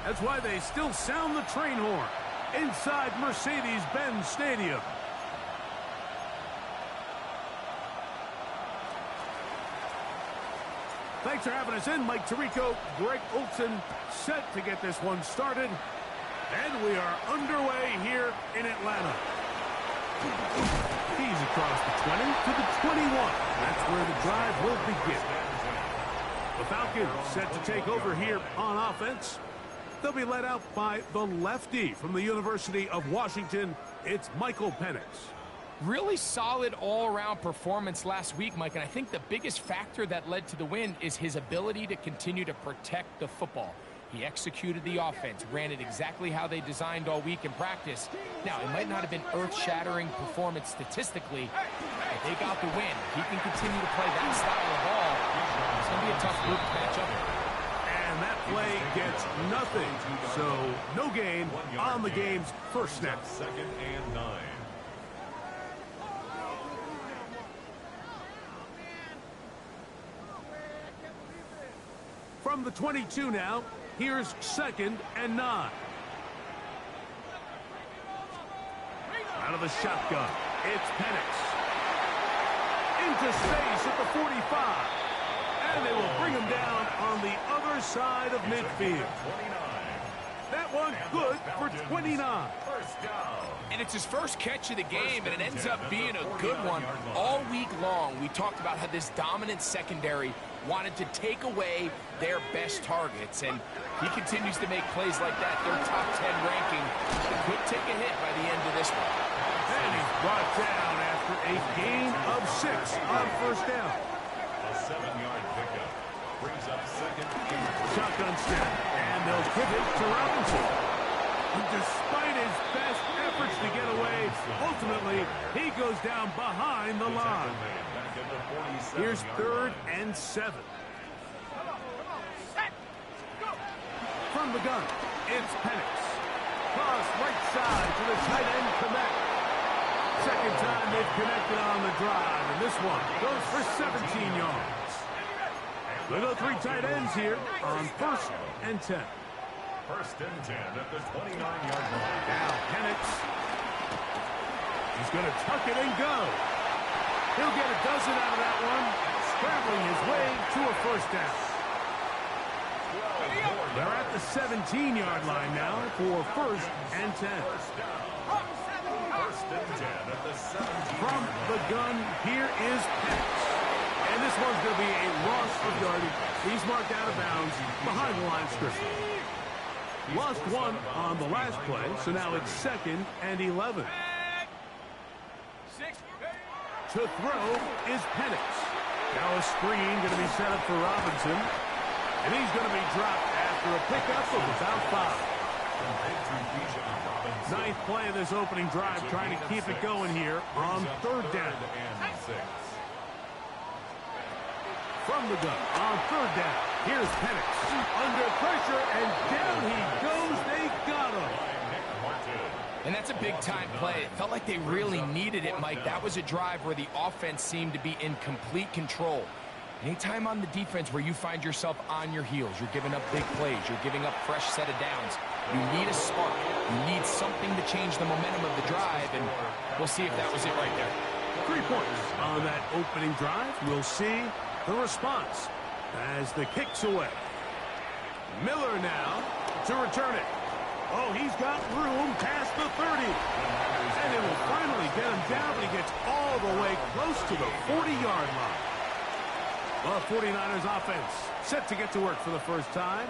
That's why they still sound the train horn inside Mercedes-Benz Stadium. Thanks for having us in. Mike Tirico, Greg Olson set to get this one started. And we are underway here in Atlanta. He's across the 20 to the 21. That's where the drive will begin. The Falcons set to take over here on offense. They'll be led out by the lefty from the University of Washington. It's Michael Penix. Really solid all-around performance last week, Mike, and I think the biggest factor that led to the win is his ability to continue to protect the football. He executed the offense, ran it exactly how they designed all week in practice. Now, it might not have been earth-shattering performance statistically, but they got the win. If he can continue to play that style of ball, it's going to be a tough group to match up with. And that play gets nothing, so no gain on the game's first snap. Second and 9. From the 22 now, here's second and 9. Out of the shotgun, it's Penix. Into space at the 45. And they will bring him down on the other side of midfield. That one good for 29. And it's his first catch of the game, and it ends up being a good one. All week long, we talked about how this dominant secondary wanted to take away their best targets, and he continues to make plays like that. Their top 10 ranking could take a hit by the end of this one. And he's brought down after a gain of 6 on first down. A 7-yard pickup brings up second. Shotgun snap, and they'll give it to Robinson. And despite his best efforts to get away, ultimately, he goes down behind the line. Here's third and 7. From the gun, it's Penix. Cross right side to the tight end Connect. Second time they've connected on the drive, and this one goes for 17 yards. They go 3 tight ends here on first and 10. First and 10 at the 29-yard line. Now Penix. He's going to tuck it and go. He'll get a dozen out of that one, scrambling his way to a first down. They're at the 17-yard line now for first and 10. First and 10 at the 17. From the gun, here is Penix. And this one's going to be a loss of yardage. He's marked out of bounds behind the line of scrimmage. Lost one on the last play, so now it's second and 11. To throw is Penix. Now a screen going to be set up for Robinson. And he's going to be dropped after a pickup of about 5. Ninth play of this opening drive, trying to keep it going here on third down. From the gun on third down, here's Penix. Under pressure, and down he goes. They got him. And that's a big-time play. It felt like they really needed it, Mike. That was a drive where the offense seemed to be in complete control. Anytime on the defense where you find yourself on your heels, you're giving up big plays, you're giving up fresh set of downs, you need a spark. You need something to change the momentum of the drive, and we'll see if that was it right there. 3 points on that opening drive. We'll see the response as the kick's away. Miller now to return it. Oh, he's got room past the 30. And it will finally get him down, but he gets all the way close to the 40-yard line. Well, 49ers offense set to get to work for the first time.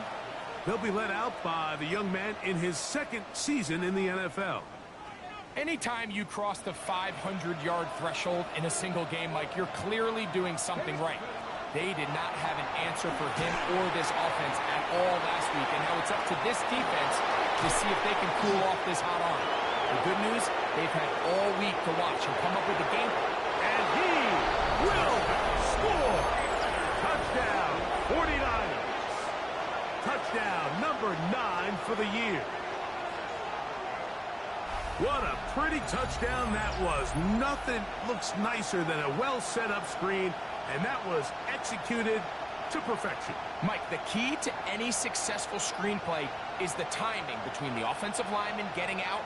They'll be led out by the young man in his second season in the NFL. Anytime you cross the 500-yard threshold in a single game, Mike, you're clearly doing something right. They did not have an answer for him or this offense at all last week, and now it's up to this defense to see if they can cool off this hot arm. The good news, they've had all week to watch and come up with a game. And he will score! Touchdown, 49ers. Touchdown number 9 for the year. What a pretty touchdown that was. Nothing looks nicer than a well-set-up screen, and that was executed to perfection. Mike, the key to any successful screenplay is the timing between the offensive lineman getting out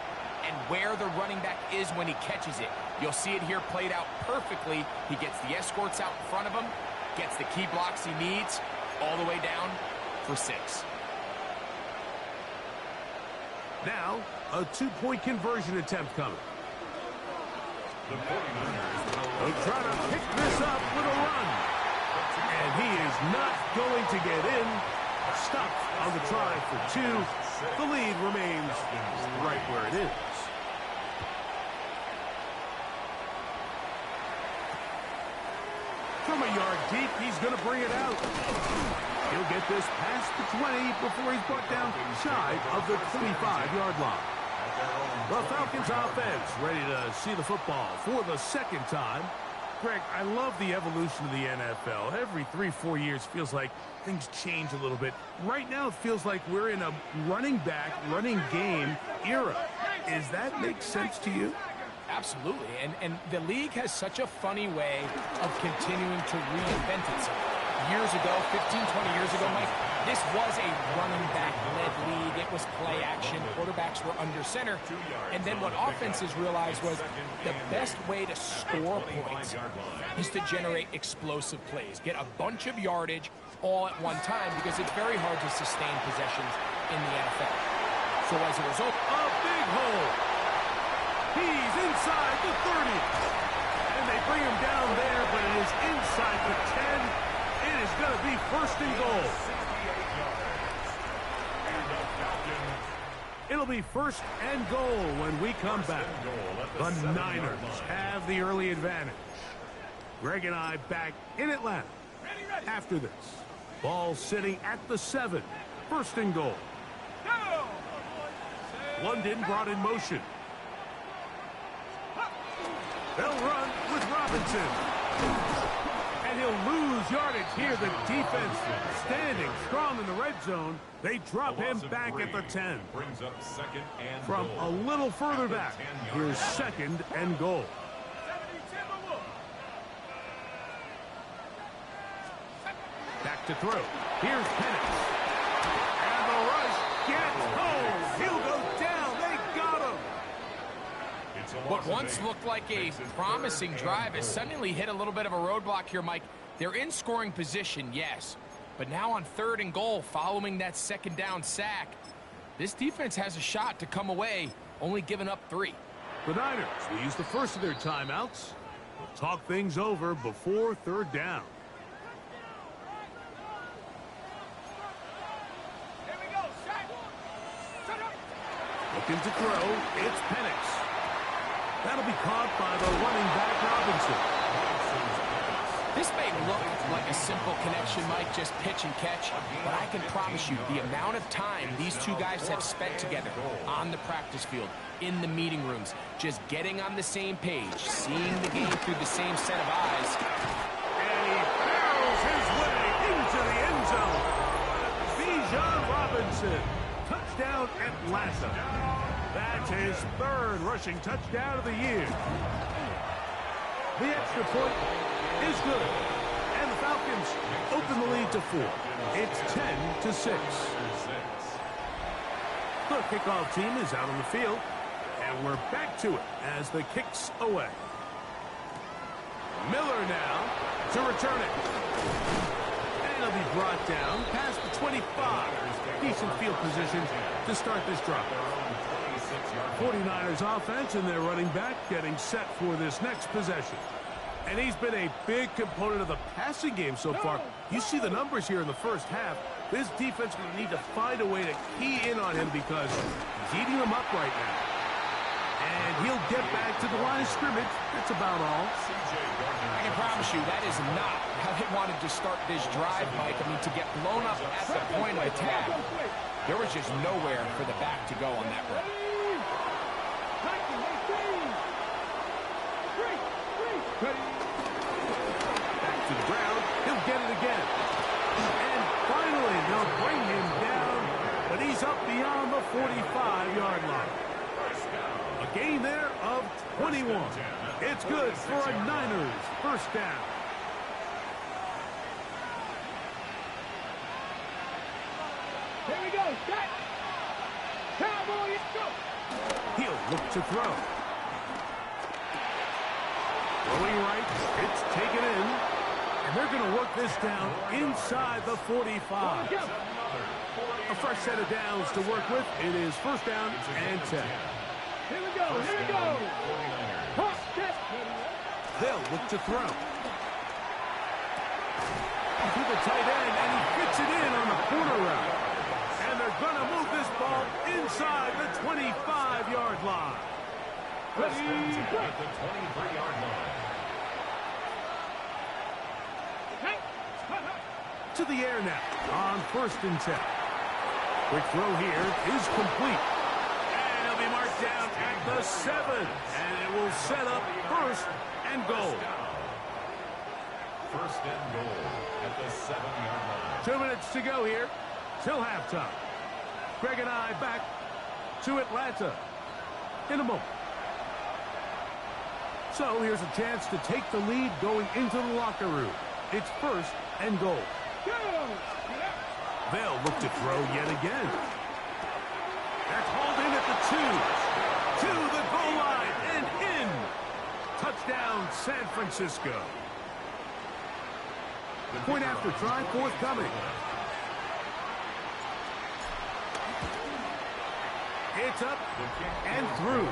and where the running back is when he catches it. You'll see it here played out perfectly. He gets the escorts out in front of him, gets the key blocks he needs, all the way down for 6. Now, a 2-point conversion attempt coming. They'll try to pick this up with a run. And he is not going to get in. Stopped on the try for 2. The lead remains right where it is. From a yard deep, he's going to bring it out. He'll get this past the 20 before he's brought down shy of the 25-yard line. The Falcons offense ready to see the football for the second time. Greg, I love the evolution of the NFL. Every 3-4 years feels like things change a little bit. Right now it feels like we're in a running back, running game era. Does that make sense to you? Absolutely, and the league has such a funny way of continuing to reinvent itself. Years ago, 15, 20 years ago, Mike, this was a running back-led league. It was play action. Quarterbacks were under center. And then what offenses realized was the best way to score points is to generate explosive plays. Get a bunch of yardage all at one time because it's very hard to sustain possessions in the NFL. So as a result, a big hole. He's inside the 30. And they bring him down there, but it is inside the 10. It is going to be first and goal. It'll be first and goal when we come back. The Niners have the early advantage. Greg and I back in Atlanta after this. Ball sitting at the 7. First and goal. London brought in motion. They'll run with Robinson. And he'll lose yardage here. The defense standing strong in the red zone. They drop him back at the 10. Brings up second and From a little further back, here's second and goal. Back to throw. Here's Penix. And the rush gets home. He'll go down. They got him. what once looked like a promising drive has suddenly hit a little bit of a roadblock here, Mike. They're in scoring position, yes. But now on third and goal, following that second down sack, this defense has a shot to come away, only giving up 3. The Niners will use the first of their timeouts. We'll talk things over before third down. Looking to throw, it's Penix. That'll be caught by the running back, Robinson. This may look like a simple connection, Mike, just pitch and catch, but I can promise you the amount of time these two guys have spent together on the practice field, in the meeting rooms, just getting on the same page, seeing the game through the same set of eyes. And he barrels his way into the end zone. Bijan Robinson, touchdown Atlanta. That's his third rushing touchdown of the year. The extra point is good. And the Falcons open the lead to 4. It's 10-6. The kickoff team is out on the field. And we're back to it as the kick's away. Miller now to return it. And he'll be brought down past the 25. Decent field position to start this drive. 49ers offense and their running back getting set for this next possession. And he's been a big component of the passing game so far. You see the numbers here in the first half. This defense will need to find a way to key in on him because he's eating them up right now. And he'll get back to the line of scrimmage. That's about all. I can promise you that is not how they wanted to start this drive, Mike. I mean, to get blown up at the point of attack, there was just nowhere for the back to go on that run. Back to the ground. He'll get it again. And finally, they'll bring him down. But he's up beyond the 45-yard line. A gain there of 21. It's good for a Niners first down. Here we go. Set. Cowboys, go. He'll look to throw. Throwing right, it's taken in. And they're going to work this down inside the 45. A fresh set of downs to work with. It is first down and 10. Here we go. Here we go. Hot step. They'll look to throw. To the tight end, and he fits it in on the corner route. And they're going to move this ball inside the 25-yard line. Ready, at the 23-yard line. To the air now on first and 10. Quick throw here is complete. And he'll be marked down at the 7. And it will set up first and goal. First and goal at the 7-yard line. 2 minutes to go here till halftime. Greg and I back to Atlanta in a moment. So here's a chance to take the lead going into the locker room. It's first and goal. They'll look to throw yet again. That's hauled in at the 2. To the goal line and in. Touchdown, San Francisco. Point after try forthcoming. It's up and through.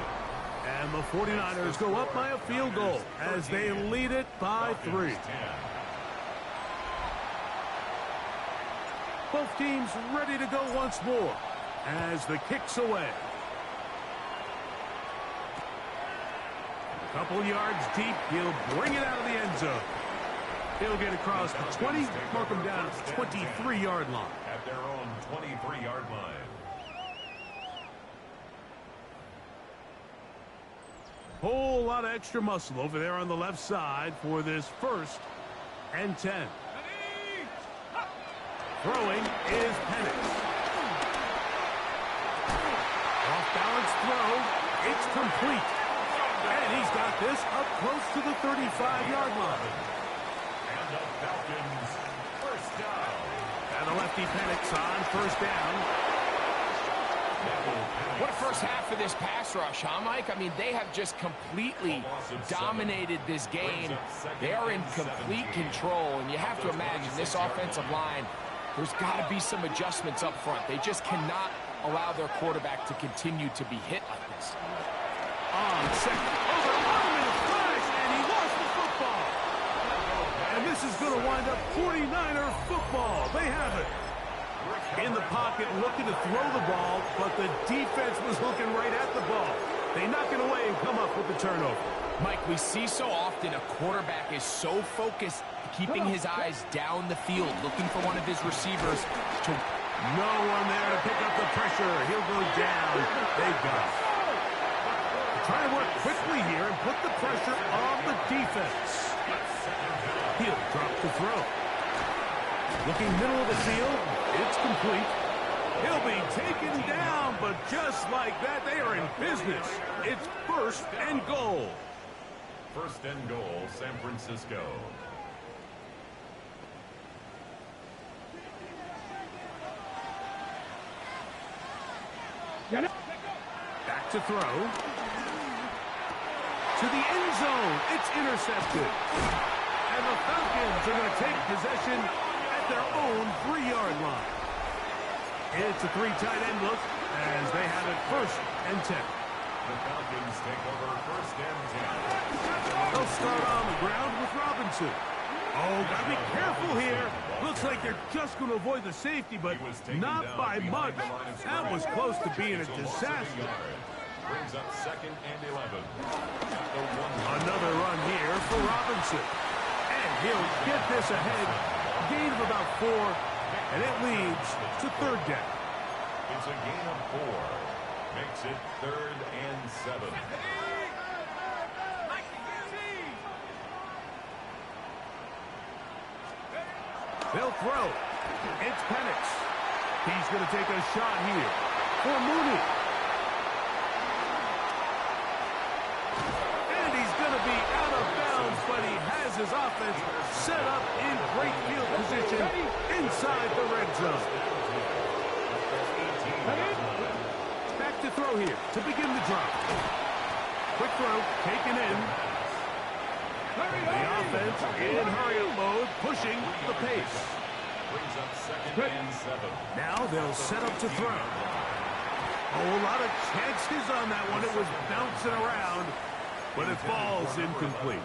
And the 49ers go up by a field goal as they lead it by 3. Both teams ready to go once more as the kick's away. A couple yards deep, he'll bring it out of the end zone. He'll get across the 20, mark him down at the 23-yard line. At their own 23-yard line. Whole lot of extra muscle over there on the left side for this first and 10. Throwing is Penix. Off-balance throw. It's complete. And he's got this up close to the 35-yard line. And the Falcons first down. And the lefty Penix on first down. What a first half of this pass rush, huh, Mike? I mean, they have just completely dominated this game. They are in complete control, and you have to imagine this offensive line, there's got to be some adjustments up front. They just cannot allow their quarterback to continue to be hit like this. On second. Over arm in a flash, and he lost the football. And this is going to wind up 49er football. They have it. In the pocket, looking to throw the ball, but the defense was looking right at the ball. They knock it away and come up with the turnover. Mike, we see so often a quarterback is so focused, keeping his eyes down the field, looking for one of his receivers to... No one there to pick up the pressure. He'll go down. They got it. Trying to work quickly here and put the pressure on the defense. He'll drop the throw. Looking middle of the field. It's complete. He'll be taken down, but just like that, they are in business. It's first and goal. First and goal, San Francisco. Back to throw. To the end zone. It's intercepted. And the Falcons are going to take possession at their own 3-yard line. It's a 3 tight end look as they have it first and 10. The Falcons take over first and 10. They'll start on the ground with Robinson. Oh, gotta be careful here. Looks like they're just going to avoid the safety, but not by much. That was close to being a disaster. Brings up second and 11. Another run here for Robinson. And he'll get this ahead. Gain of about 4, and it leads to third down. It's a gain of 4. Makes it third and 7. They'll throw. It's Penix. He's going to take a shot here for Mooney. And he's going to be out of bounds, but he has his offense set up in great field position inside the red zone. throw here to begin the drive. Quick throw, taken in. The offense in hurry-up mode, pushing the pace. Brings up 2nd and 7. Now they'll set up to throw. Oh, a lot of chances on that one. It was bouncing around, but it falls incomplete.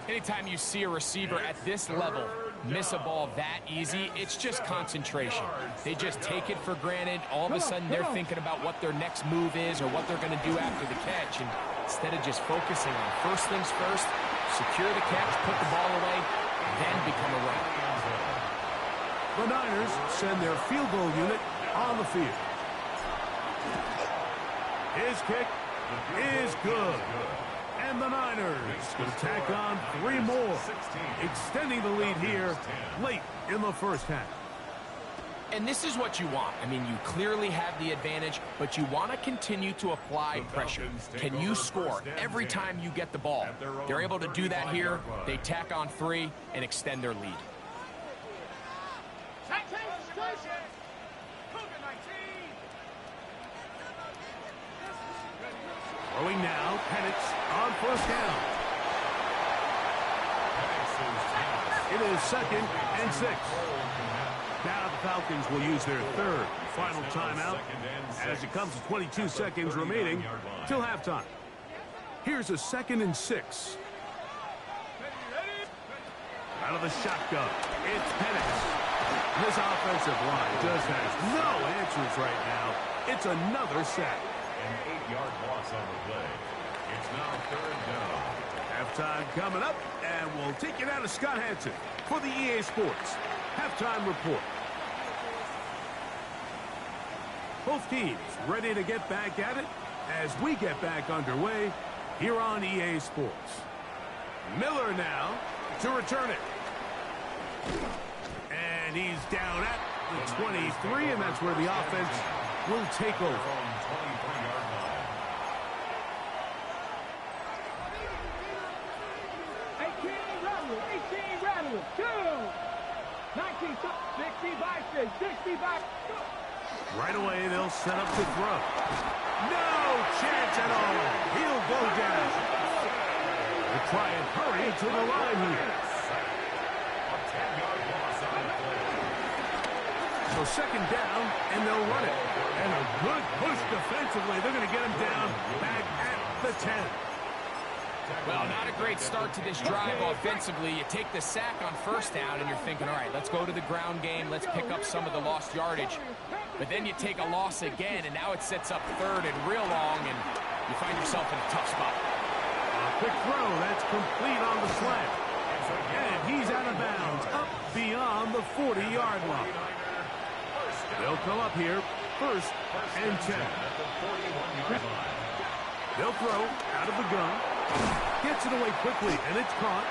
Anytime you see a receiver at this level miss a ball that easy, it's just concentration. They just take it for granted. All of a sudden, they're thinking about what their next move is or what they're going to do after the catch. And instead of just focusing on first things first, secure the catch, put the ball away, then become a runner. The Niners send their field goal unit on the field. His kick is good. And the Niners will tack on 3 more, extending the lead here late in the first half. And this is what you want. I mean, you clearly have the advantage, but you want to continue to apply pressure. Can you score every time you get the ball? They're able to do that here. They tack on 3 and extend their lead. Throwing now, Penix on first down. It is 2nd and 6. Now the Falcons will use their 3rd and final timeout as it comes to 22 seconds remaining till halftime. Here's a 2nd and 6. Out of the shotgun, it's Penix. This offensive line just has no answers right now. It's another sack. An 8-yard loss on the play. It's now 3rd down. Halftime coming up, and we'll take it out of Scott Hansen for the EA Sports Halftime Report. Both teams ready to get back at it as we get back underway here on EA Sports. Miller now to return it. And he's down at the 23, and that's where the offense will take over. Right away, they'll set up to throw. No chance at all. He'll go down. They'll try and hurry to the line here. A 10-yard loss on the play. So 2nd down, and they'll run it. And a good push defensively. They're going to get him down back at the 10. Well, not a great start to this drive offensively. You take the sack on first down, and you're thinking, all right, let's go to the ground game. Let's pick up some of the lost yardage. But then you take a loss again, and now it sets up 3rd and real long, and you find yourself in a tough spot. A quick throw. That's complete on the slant. And he's out of bounds, up beyond the 40-yard line. They'll come up here, 1st and 10. They'll throw out of the gun. Gets it away quickly, and it's caught.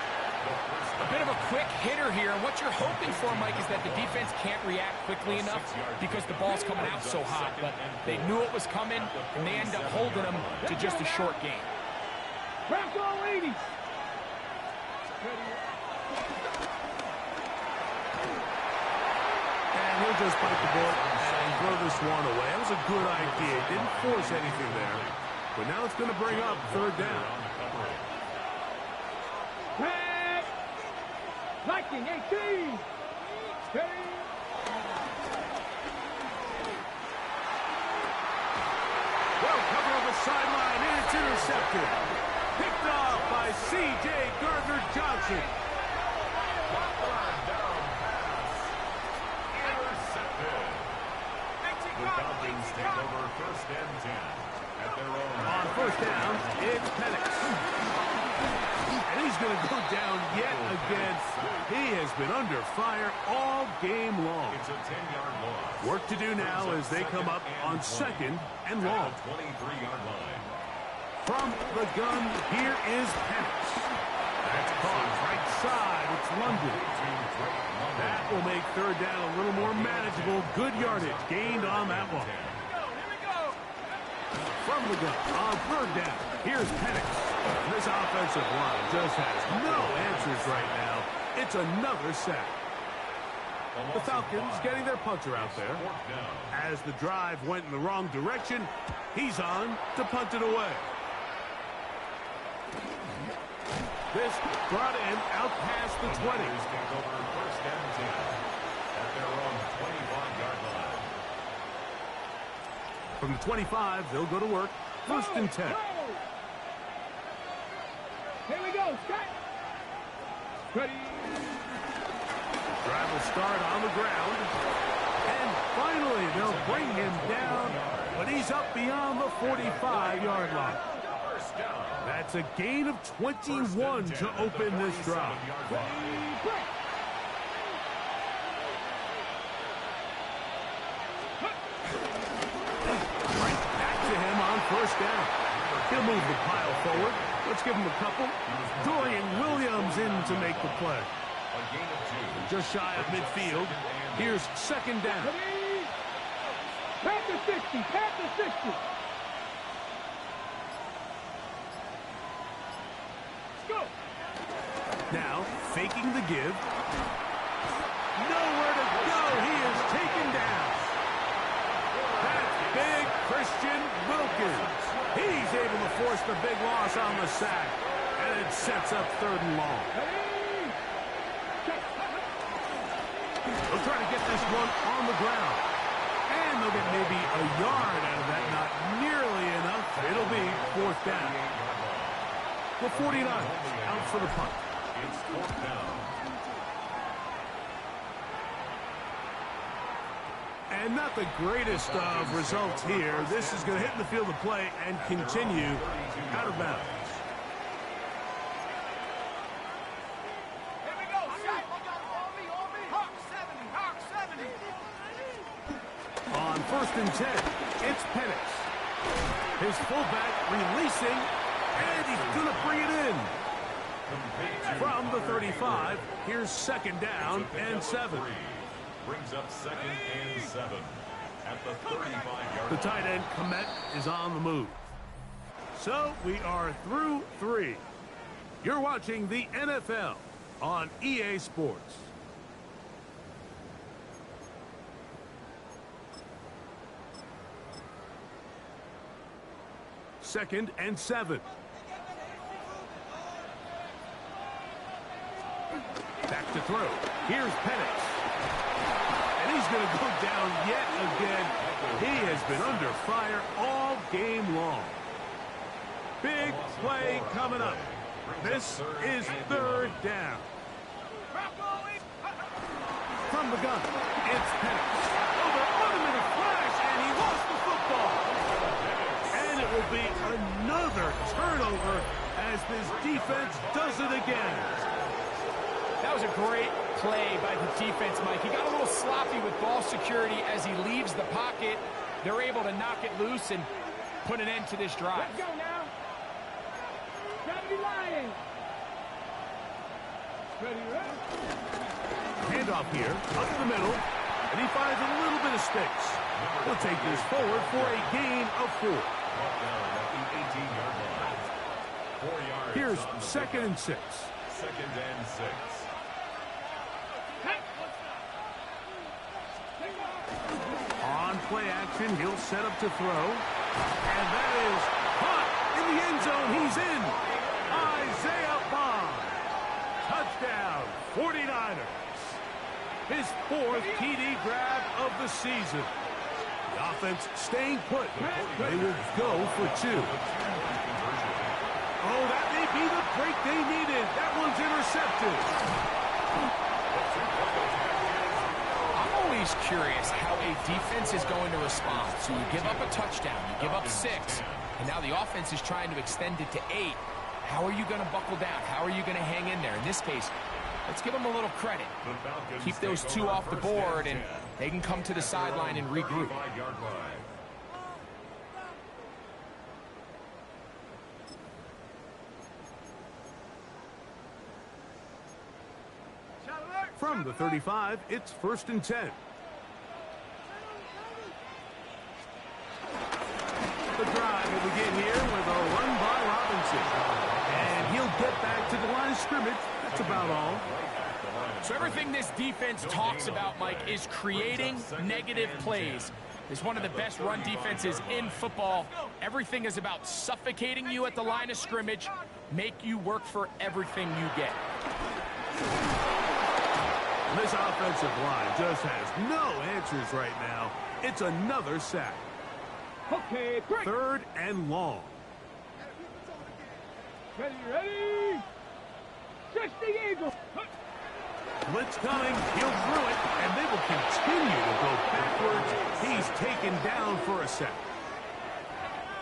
A bit of a quick hitter here, and what you're hoping for, Mike, is that the defense can't react quickly enough because the ball's coming out so hot. But they knew it was coming, and they end up holding them to just a short gain. And he'll just bite the bullet and throw this one away. That was a good idea. Didn't force anything there. But now it's going to bring up 3rd down. Lightning 18. Well, cover of the sideline, and it's intercepted. Picked off by C.J. Gardner-Johnson. Intercepted. The Falcons take over 1st and 10 at their own. On 1st down, it's Penix. And he's going to go down yet again. He has been under fire all game long. It's a 10-yard loss. Work to do now as they come up on 2nd and long. 23-yard line. From the gun, here is Penix. That's caught right side. It's London. That will make 3rd down a little more manageable. Good yardage gained on that one. From the gun on 3rd down, here's Penix. This offensive line just has no answers right now. It's another sack. The Falcons getting their punter out there. As the drive went in the wrong direction, he's on to punt it away. This brought him out past the 20. Take over first and 10 at their own 25-yard line. From the 25, they'll go to work. First and 10. Here we go, Scott. Ready. Drive will start on the ground. And finally, they'll bring him down, but he's up beyond the 45-yard line. That's a gain of 21 to open this drive. Right back to him on first down. He'll move the pile forward. Let's give him a couple. Dorian Williams in to make the play. Just shy of midfield. Here's second down. Pat the 60, pat the 60. Go. Now, faking the give. Nowhere to go. He is taken down. That's big Christian Wilkins. He's able to force the big loss on the sack. And it sets up 3rd and long. They'll try to get this one on the ground. And they'll get maybe a yard out of that. Not nearly enough. It'll be 4th down. The 49 out for the punt. It's 4th down. And not the greatest of results here. This is going to hit in the field of play and continue out of bounds. Here we go, Shaq. On me. Hawk 70, Hawk 70. On 1st and 10, it's Penix. His fullback releasing, and he's going to bring it in. From the 35, here's 2nd down and 7. Brings up 2nd and 7 at the 35-yard The tight end, Komet, is on the move. So we are through 3. You're watching the NFL on EA Sports. Second and 7. Back to throw. Here's Penix. And he's going to go down yet again. He has been under fire all game long. Big play coming up. This is 3rd down. From the gun, it's Penix. Put him in a flash, and he lost the football. And it will be another turnover as this defense does it again. That was a great play by the defense, Mike. He got a little sloppy with ball security as he leaves the pocket. They're able to knock it loose and put an end to this drive. Let's go now. Gotta be lying. Ready, ready. Handoff here, up the middle, and he finds a little bit of space. He'll take this forward for a gain of 4. Here's 2nd and 6. 2nd and 6. On play action, he'll set up to throw. And that is caught in the end zone. He's in. Isaiah Bond. Touchdown, 49ers. His 4th TD grab of the season. The offense staying put. They will go for 2. Oh, that may be the break they needed. That one's intercepted. I'm always curious how a defense is going to respond. So you give up a touchdown, you give up 6, and now the offense is trying to extend it to 8. How are you going to buckle down? How are you going to hang in there? In this case, let's give them a little credit. Keep those 2 off the board, and they can come to the sideline and regroup. From the 35, it's 1st and 10. The drive will begin here with a run by Robinson. And he'll get back to the line of scrimmage. That's about all. So everything this defense talks about, Mike, is creating negative plays. It's one of the best run defenses in football. Everything is about suffocating you at the line of scrimmage, make you work for everything you get. This offensive line just has no answers right now. It's another sack. Okay, break. 3rd and long. Ready. 60 Eagles. Blitz coming. He'll throw it, and they will continue to go backwards. He's taken down for a sack.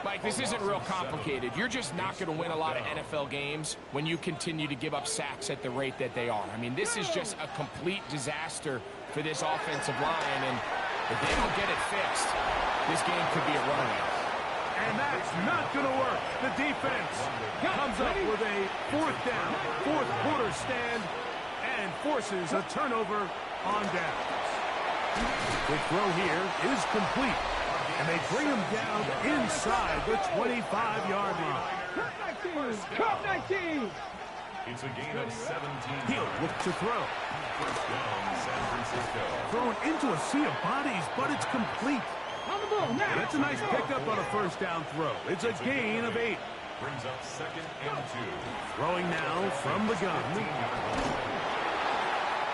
Mike, this isn't real complicated. You're just not going to win a lot of NFL games when you continue to give up sacks at the rate that they are. I mean, this is just a complete disaster for this offensive line, and if they don't get it fixed, this game could be a runaway. And that's not going to work. The defense comes up with a 4th down, 4th quarter stand, and forces a turnover on downs. The throw here is complete, and they bring him down inside the 25-yard line. Cup 19. It's a gain of 17. He'll look to throw. First down, San Francisco. Thrown into a sea of bodies, but it's complete. On the ball now. That's a nice pickup on a 1st down throw. It's a gain of 8. Brings up 2nd and 2. Throwing now from the gun.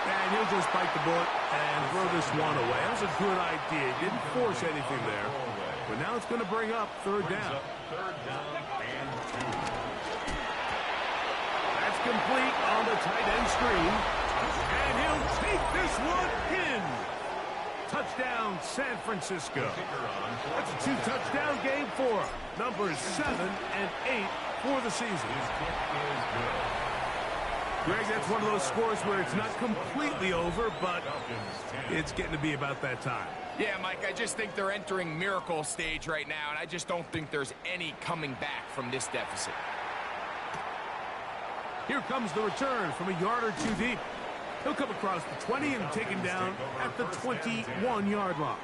And he'll just bite the bullet and throw this one away. That was a good idea. Didn't force anything there. But now it's going to bring up 3rd down. 3rd down and 2. That's complete on the tight end screen. And he'll take this one in. Touchdown, San Francisco. That's a 2-touchdown game for him. Numbers 7 and 8 for the season. His kick is good. Greg, that's one of those scores where it's not completely over, but it's getting to be about that time. Yeah, Mike, I just think they're entering miracle stage right now, and I just don't think there's any coming back from this deficit. Here comes the return from a yard or two deep. He'll come across the 20 and taken down at the 21-yard line.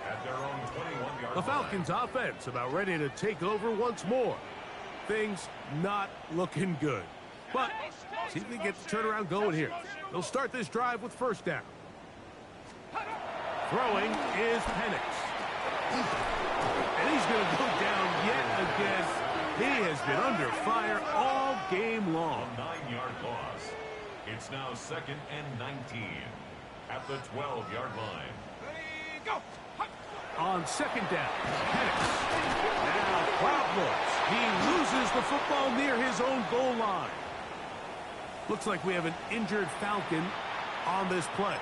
The Falcons offense about ready to take over once more. Things not looking good. But see if they get the turnaround going here. They'll start this drive with 1st down. Throwing is Penix. And he's going to go down yet again. He has been under fire all game long. A 9-yard loss. It's now 2nd and 19 at the 12-yard line. Go. On 2nd down, Penix. Now problems. He loses the football near his own goal line. Looks like we have an injured Falcon on this play.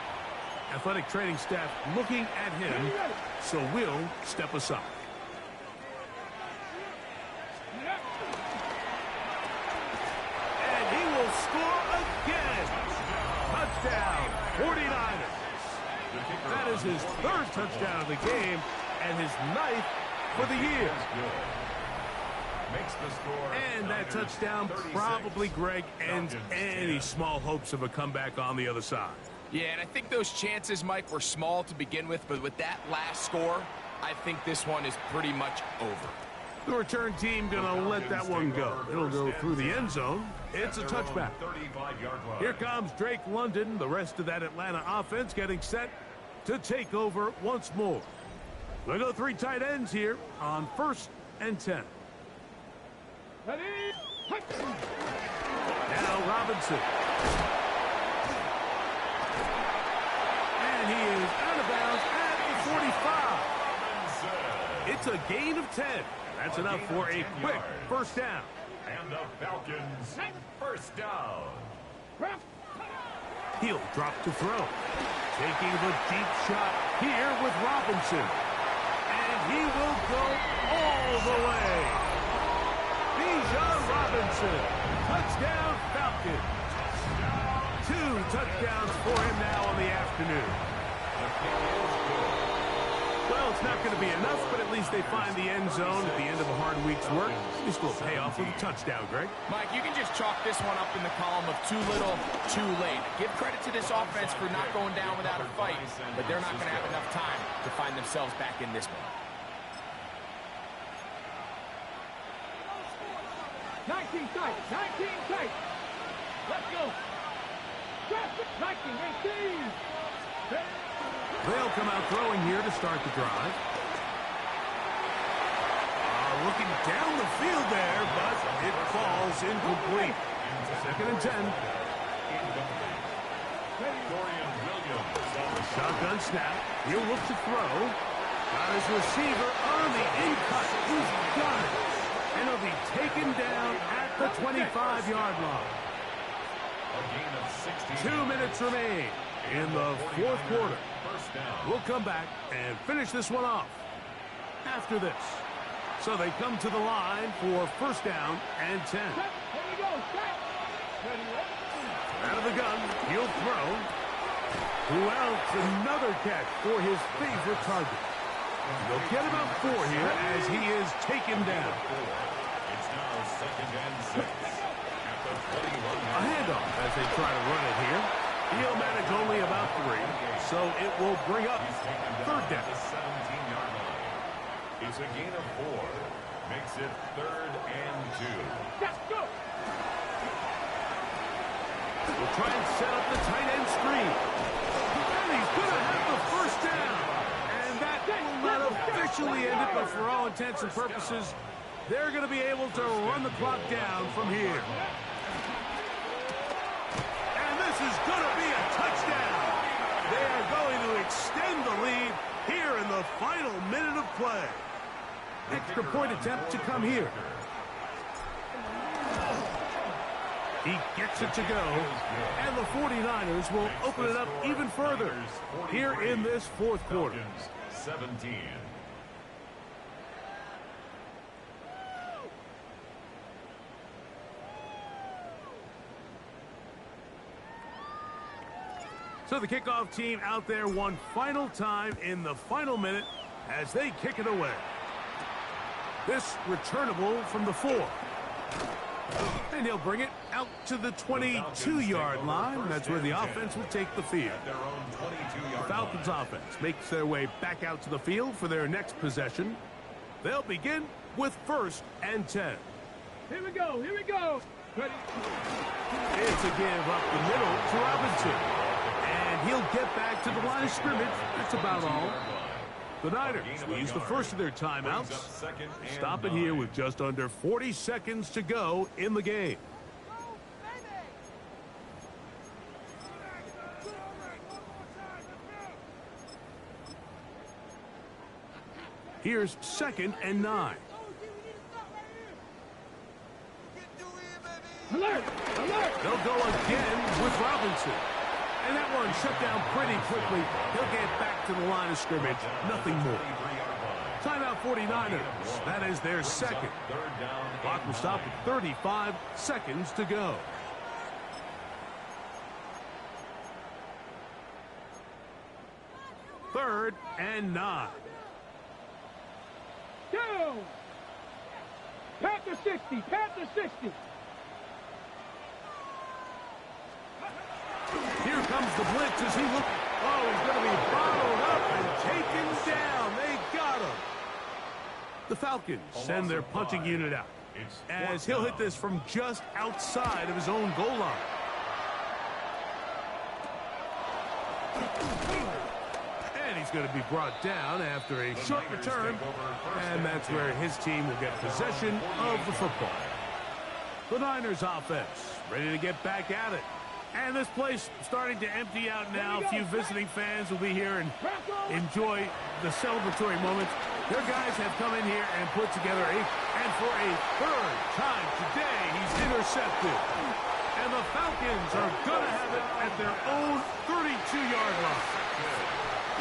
Athletic training staff looking at him, so we'll step aside. And he will score again. Touchdown, 49ers. That is his 3rd touchdown of the game and his 9th for the year. Makes the score. And that touchdown probably, Greg, ends any small hopes of a comeback on the other side. Yeah, and I think those chances, Mike, were small to begin with, but with that last score, I think this one is pretty much over. The return team going to let that one go. It'll go through the end zone. It's a touchback. Here comes Drake London. The rest of that Atlanta offense getting set to take over once more. We'll go 3 tight ends here on 1st and 10. Ready. Now Robinson. And he is out of bounds at the 45. It's a gain of 10. That's enough for a quick 1st down. And the Falcons 1st down. He'll drop to throw. Taking the deep shot here with Robinson. And he will go all the way. Bijan Robinson. Touchdown Falcons. 2 touchdowns for him now on the afternoon. Well, it's not going to be enough, but at least they find the end zone at the end of a hard week's work. This will pay off with a touchdown, Greg. Mike, you can just chalk this one up in the column of too little, too late. Give credit to this offense for not going down without a fight, but they're not going to have enough time to find themselves back in this one. 19 tight. 19 tight. Let's go. They'll come out throwing here to start the drive. Looking down the field there, but it falls incomplete. 2nd and 10. Shotgun snap. He'll look to throw. Got his receiver on the in-cut. He's got it. And he'll be taken down at the 25-yard line. 2 minutes remain in the 4th quarter. We'll come back and finish this one off after this. So they come to the line for 1st down and 10. Out of the gun, he'll throw. Who else? Another catch for his favorite target. They'll get about 4 here as he is taken down. It's now 2nd and 6. At the 21. A handoff as they try to run it here. He'll manage only about 3, so it will bring up 3rd down. The 17-yard line. It's a gain of 4. Makes it 3rd and 2. Let's go. We'll try and set up the tight end screen. And he's going to have the 1st down. And that will not officially end it, but for all intents and purposes, they're going to be able to run the clock down from here. And this is going to be a touchdown. They are going to extend the lead here in the final minute of play. Extra point attempt to come here. He gets it to go, and the 49ers will open it up even further here in this 4th quarter. 17. So the kickoff team out there one final time in the final minute as they kick it away. This returnable from the 4. And he'll bring it out to the 22-yard line. That's where the offense will take the field. The Falcons offense makes their way back out to the field for their next possession. They'll begin with 1st and 10. Here we go. Here we go. Ready. It's a give up the middle to Robinson. And he'll get back to the line of scrimmage. That's about all. The Niners will use the first of their timeouts. Stop it here with just under 40 seconds to go in the game. Here's 2nd and 9. Alert! Alert! They'll go again with Robinson. And that one shut down pretty quickly. He'll get back to the line of scrimmage. Nothing more. Timeout 49ers. That is their 2nd. Clock will stop with 35 seconds to go. Third and 9. Down! Panther 60! Panther 60! Here comes the blitz as he looks. Oh, he's going to be bottled up and taken down. They got him. The Falcons send their punting unit out as he'll hit this from just outside of his own goal line. And he's going to be brought down after a short return. And that's where his team will get possession of the football. The Niners offense ready to get back at it. And this place starting to empty out now. A few visiting fans will be here and enjoy the celebratory moments. Their guys have come in here and put together and for a 3rd time today, he's intercepted. And the Falcons are going to have it at their own 32-yard line.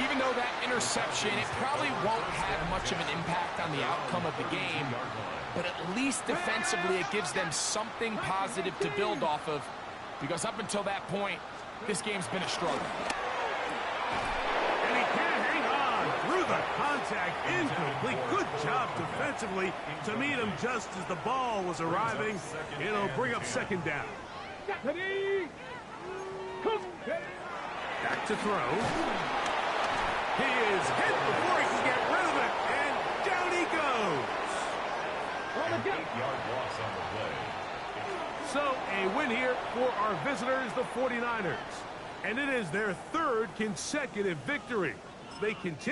Even though that interception, it probably won't have much of an impact on the outcome of the game, but at least defensively it gives them something positive to build off of. Because up until that point, this game's been a struggle. And he can't hang on through the contact. Incomplete. Good job defensively to meet him just as the ball was arriving. It'll bring up 2nd down. Back to throw. He is hit before he can get rid of it. And down he goes. 8-yard loss on the play. So a win here for our our visitors, the 49ers. And it is their third consecutive victory. They continue